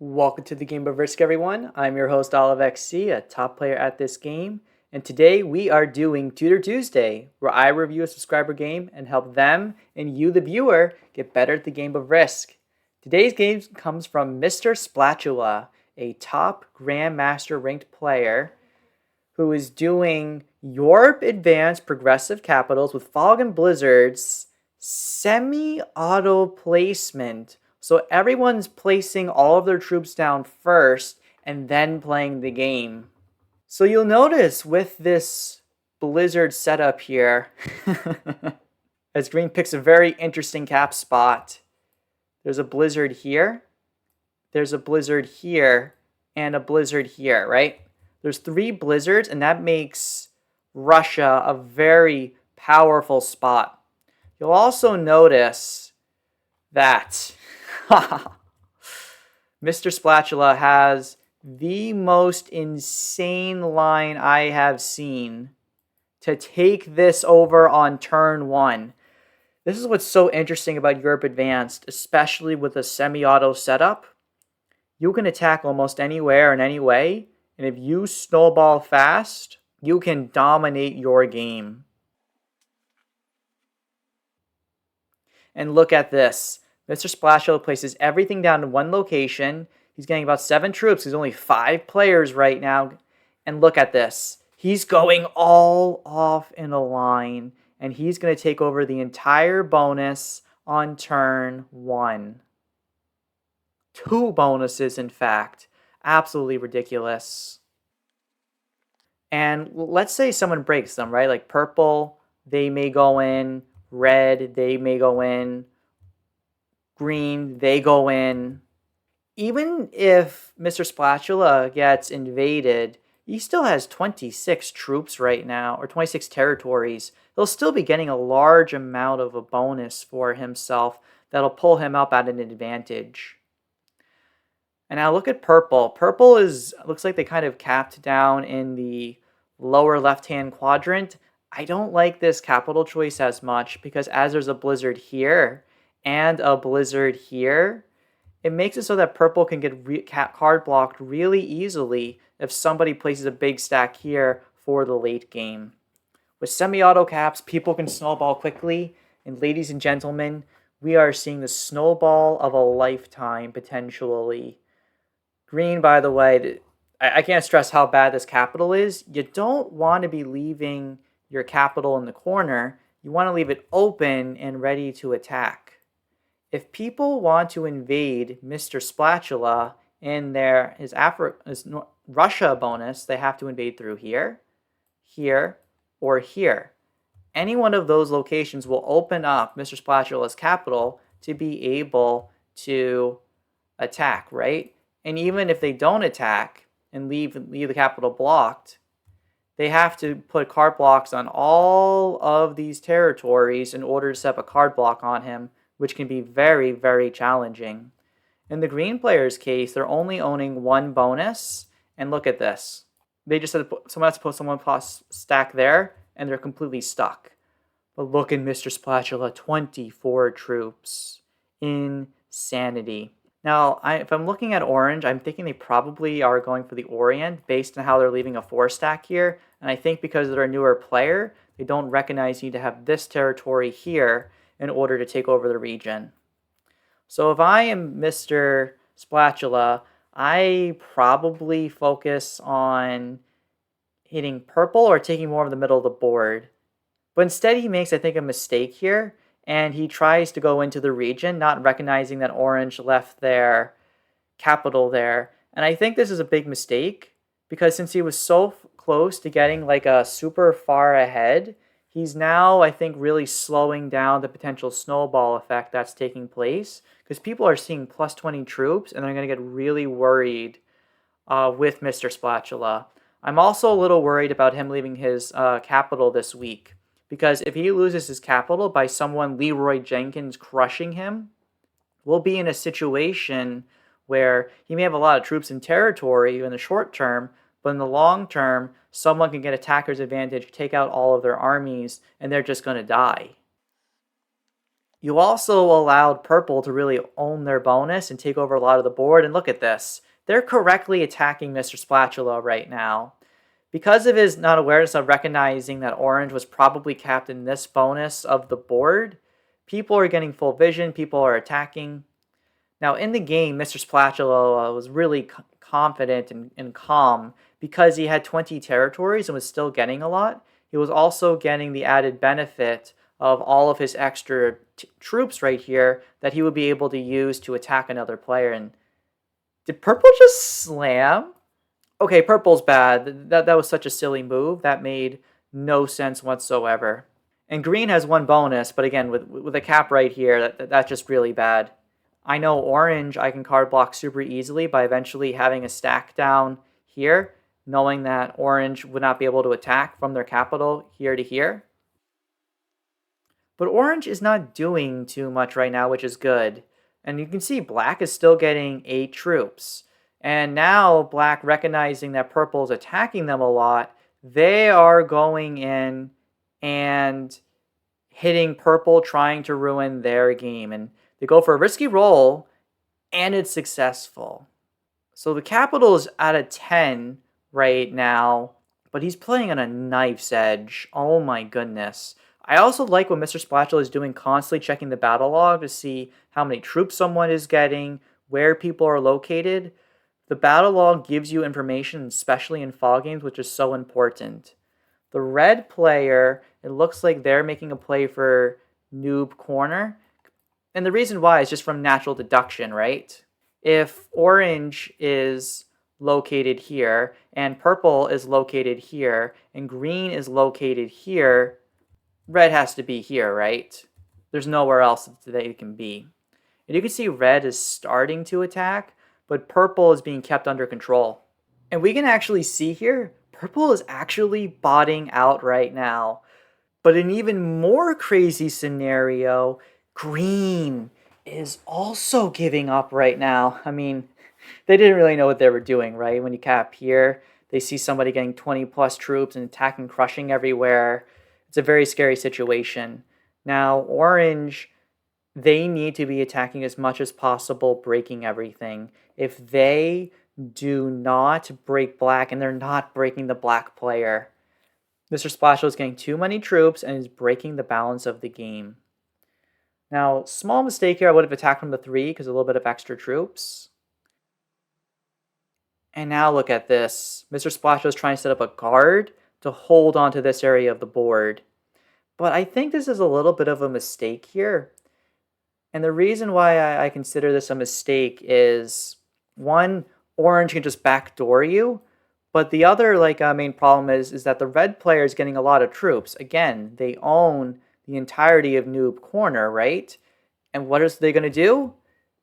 Welcome to the Game of Risk, everyone. I'm your host, OliveXC, a top player at this game. And today we are doing Tutor Tuesday, where I review a subscriber game and help them and you, the viewer, get better at the game of Risk. Today's game comes from Mr. Splatula, a top grandmaster ranked player who is doing Europe Advanced Progressive Capitals with Fog and Blizzards semi-auto placement. So everyone's placing all of their troops down first and then playing the game. So you'll notice with this Blizzard setup here, as Green picks a very interesting cap spot. There's a Blizzard here, there's a Blizzard here, and a Blizzard here, right? There's 3 blizzards, and that makes Russia a very powerful spot. You'll also notice that Mr. Splatula has the most insane line I have seen to take this over on turn 1. This is what's so interesting about Europe Advanced, especially with a semi-auto setup. You can attack almost anywhere and any way, and if you snowball fast, you can dominate your game. And look at this. Mr. Splatula places everything down in one location. He's getting about 7 troops. There's only 5 players right now. And look at this. He's going all off in a line, and he's going to take over the entire bonus on turn 1. 2 bonuses, in fact. Absolutely ridiculous. And let's say someone breaks them, right? Like purple, they may go in. Red, they may go in. Green, they go in. Even if Mr. Splatula gets invaded, he still has 26 troops right now, or 26 territories. He'll still be getting a large amount of a bonus for himself that'll pull him up at an advantage. And now look at purple. Purple looks like they kind of capped down in the lower left-hand quadrant. I don't like this capital choice as much because as there's a blizzard here and a blizzard here, it makes it so that purple can get card blocked really easily if somebody places a big stack here for the late game. With semi-auto caps, people can snowball quickly, and ladies and gentlemen, we are seeing the snowball of a lifetime potentially. Green, by the way, I can't stress how bad this capital is. You don't want to be leaving your capital in the corner. You want to leave it open and ready to attack. If people want to invade Mr. Splatula in his Russia bonus, they have to invade through here, here, or here. Any one of those locations will open up Mr. Splatula's capital to be able to attack, right? And even if they don't attack and leave the capital blocked, they have to put card blocks on all of these territories in order to set up a card block on him, which can be very, very challenging. In the green player's case, they're only owning 1 bonus, and look at this. They just had to someone has to put someone plus stack there, and they're completely stuck. But look at Mr. Splatula, 24 troops. Insanity. Now, if I'm looking at orange, I'm thinking they probably are going for the Orient based on how they're leaving a 4 stack here. And I think because they're a newer player, they don't recognize you need to have this territory here in order to take over the region. So if I am Mr. Splatula, I probably focus on hitting purple or taking more of the middle of the board. But instead he makes, I think, a mistake here. And he tries to go into the region, not recognizing that orange left their capital there. And I think this is a big mistake because since he was so close to getting like a super far ahead, he's now, I think, really slowing down the potential snowball effect that's taking place because people are seeing plus 20 troops and they're going to get really worried with Mr. Splatula. I'm also a little worried about him leaving his capital this week. Because if he loses his capital by someone Leroy Jenkins crushing him, we'll be in a situation where he may have a lot of troops in territory in the short term, but in the long term, someone can get attacker's advantage, take out all of their armies, and they're just going to die. You also allowed purple to really own their bonus and take over a lot of the board. And look at this. They're correctly attacking Mr. Splatula right now. Because of his not awareness of recognizing that orange was probably capped in this bonus of the board, people are getting full vision, people are attacking. Now in the game, Mr. Splatula was really confident and calm because he had 20 territories and was still getting a lot. He was also getting the added benefit of all of his extra troops right here that he would be able to use to attack another player. And did purple just slam? Okay, purple's bad. That was such a silly move. That made no sense whatsoever. And green has one bonus, but again, with a cap right here, that's just really bad. I know orange, I can card block super easily by eventually having a stack down here, knowing that orange would not be able to attack from their capital here to here. But orange is not doing too much right now, which is good. And you can see black is still getting 8 troops. And now black, recognizing that purple is attacking them a lot, they are going in and hitting purple, trying to ruin their game. And they go for a risky roll, and it's successful. So the capital is at a 10 right now, but he's playing on a knife's edge. Oh my goodness. I also like what Mr. Splatula is doing, constantly checking the battle log to see how many troops someone is getting, where people are located. The battle log gives you information, especially in fall games, which is so important. The red player, it looks like they're making a play for noob corner. And the reason why is just from natural deduction, right? If orange is located here, and purple is located here, and green is located here, red has to be here, right? There's nowhere else that they can be. And you can see red is starting to attack, but purple is being kept under control. And we can actually see here, purple is actually botting out right now. But an even more crazy scenario, green is also giving up right now. I mean, they didn't really know what they were doing, right? When you cap here, they see somebody getting 20 plus troops and attacking, crushing everywhere. It's a very scary situation. Now, orange, they need to be attacking as much as possible, breaking everything. If they do not break black, and they're not breaking the black player, Mr. Splatula is getting too many troops and is breaking the balance of the game. Now, small mistake here, I would have attacked from the 3 because a little bit of extra troops. And now look at this. Mr. Splatula is trying to set up a guard to hold onto this area of the board. But I think this is a little bit of a mistake here. And the reason why I consider this a mistake is, one, orange can just backdoor you. But the other main problem is that the red player is getting a lot of troops. Again, they own the entirety of noob corner, right? And what are they going to do?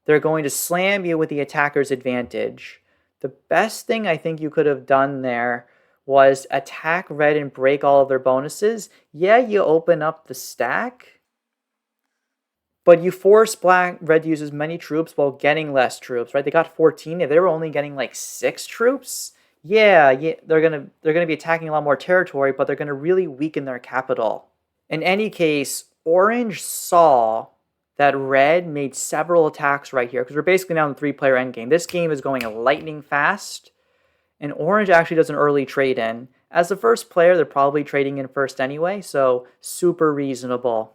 They're going to slam you with the attacker's advantage. The best thing I think you could have done there was attack red and break all of their bonuses. Yeah, you open up the stack, but you force red to use as many troops while getting less troops, right? They got 14. If they were only getting like 6 troops, yeah, they're gonna be attacking a lot more territory, but they're gonna really weaken their capital. In any case, orange saw that red made several attacks right here because we're basically now in the 3-player endgame. This game is going lightning fast, and orange actually does an early trade in. As the first player, they're probably trading in first anyway, so super reasonable.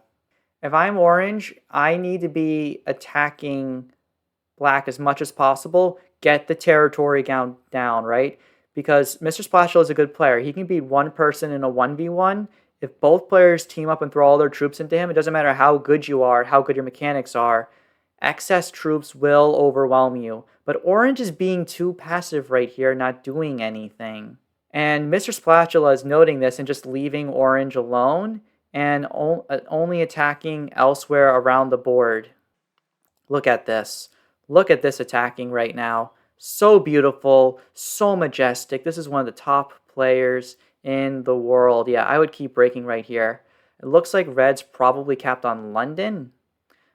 If I'm orange, I need to be attacking black as much as possible, get the territory down, right? Because Mr. Splatula is a good player. He can beat one person in a 1v1. If both players team up and throw all their troops into him, it doesn't matter how good you are, how good your mechanics are, excess troops will overwhelm you. But orange is being too passive right here, not doing anything. And Mr. Splatula is noting this and just leaving orange alone and only attacking elsewhere around the board. Look at this. Look at this attacking right now. So beautiful, so majestic. This is one of the top players in the world. Yeah, I would keep breaking right here. It looks like red's probably capped on London.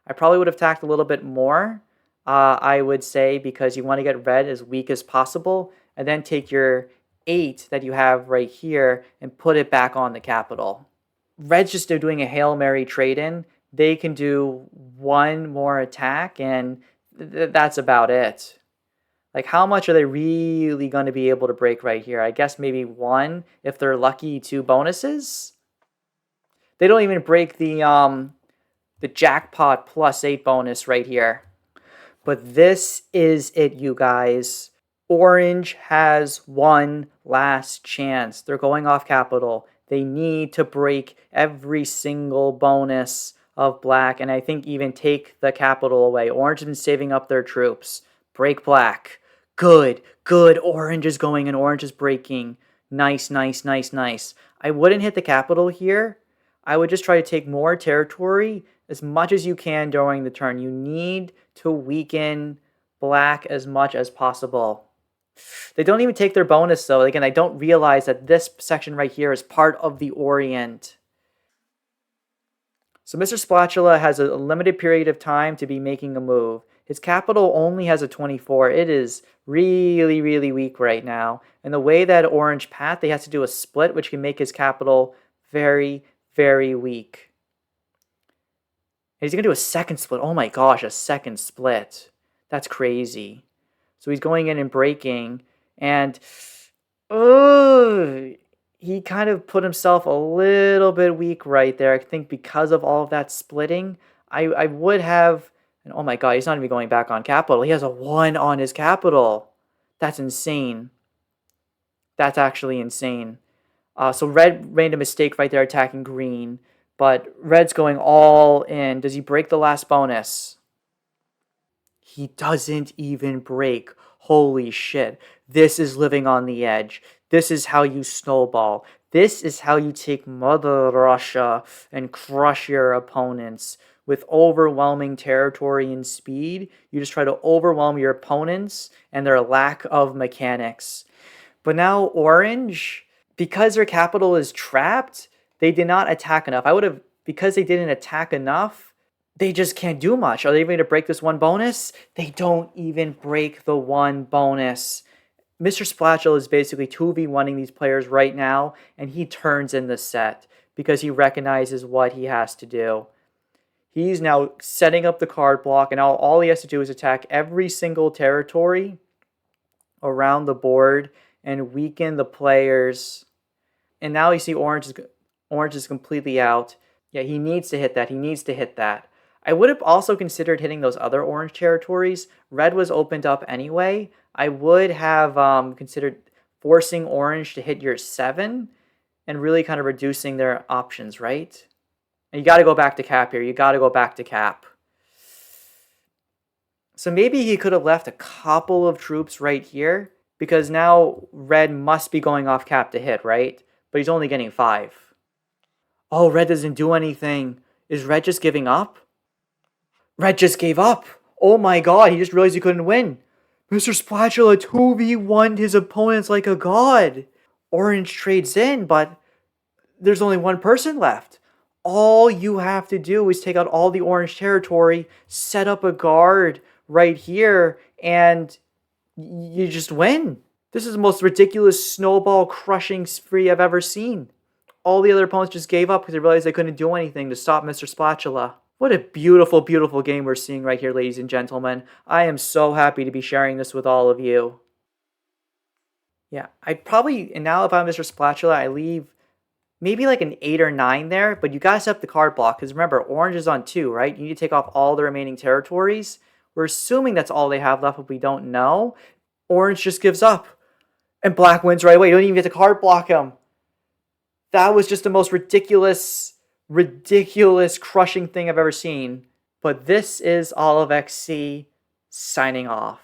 I probably would have attacked a little bit more, I would say, because you want to get red as weak as possible and then take your 8 that you have right here and put it back on the capital. Red's just doing a Hail Mary trade-in, they can do one more attack, and that's about it. Like, how much are they really going to be able to break right here? I guess maybe one, if they're lucky, two bonuses. They don't even break the jackpot +8 bonus right here. But this is it, you guys. Orange has one last chance. They're going off capital. They need to break every single bonus of black, and I think even take the capital away. Orange has been saving up their troops. Break black. Good, good. Orange is going and orange is breaking. Nice, nice, nice, nice. I wouldn't hit the capital here. I would just try to take more territory as much as you can during the turn. You need to weaken black as much as possible. They don't even take their bonus, though. Again, I don't realize that this section right here is part of the Orient. So Mr. Splatula has a limited period of time to be making a move. His capital only has a 24. It is really, really weak right now. And the way that orange path, they have to do a split, which can make his capital very, very weak. And he's going to do a second split. Oh my gosh, a second split. That's crazy. So he's going in and breaking, and he kind of put himself a little bit weak right there. I think because of all of that splitting, I would have, and oh my god, he's not even going back on capital. He has a 1 on his capital. That's insane. That's actually insane. So red made a mistake right there attacking green, but red's going all in. Does he break the last bonus? He doesn't even break. Holy shit. This is living on the edge. This is how you snowball. This is how you take Mother Russia and crush your opponents. With overwhelming territory and speed, you just try to overwhelm your opponents and their lack of mechanics. But now orange, because their capital is trapped, they did not attack enough. Because they didn't attack enough, they just can't do much. Are they even going to break this one bonus? They don't even break the one bonus. Mr. Splatula is basically 2v1ing these players right now, and he turns in the set because he recognizes what he has to do. He's now setting up the card block, and all he has to do is attack every single territory around the board and weaken the players. And now you see orange is completely out. Yeah, he needs to hit that. He needs to hit that. I would have also considered hitting those other orange territories. Red was opened up anyway. I would have considered forcing orange to hit your 7 and really kind of reducing their options, right? And you got to go back to cap here. You got to go back to cap. So maybe he could have left a couple of troops right here because now red must be going off cap to hit, right? But he's only getting 5. Oh, red doesn't do anything. Is red just giving up? Red just gave up. Oh my god, he just realized he couldn't win. Mr. Splatula 2v1'd his opponents like a god. Orange trades in, but there's only one person left. All you have to do is take out all the orange territory, set up a guard right here, and you just win. This is the most ridiculous snowball crushing spree I've ever seen. All the other opponents just gave up because they realized they couldn't do anything to stop Mr. Splatula. What a beautiful, beautiful game we're seeing right here, ladies and gentlemen. I am so happy to be sharing this with all of you. Yeah, I'd probably, and now if I'm Mr. Splatula, I leave maybe like an 8 or 9 there, but you gotta set up the card block, because remember, orange is on 2, right? You need to take off all the remaining territories. We're assuming that's all they have left, but we don't know. Orange just gives up, and black wins right away. You don't even get to card block him. That was just the most ridiculous crushing thing I've ever seen. But this is OliveXC signing off.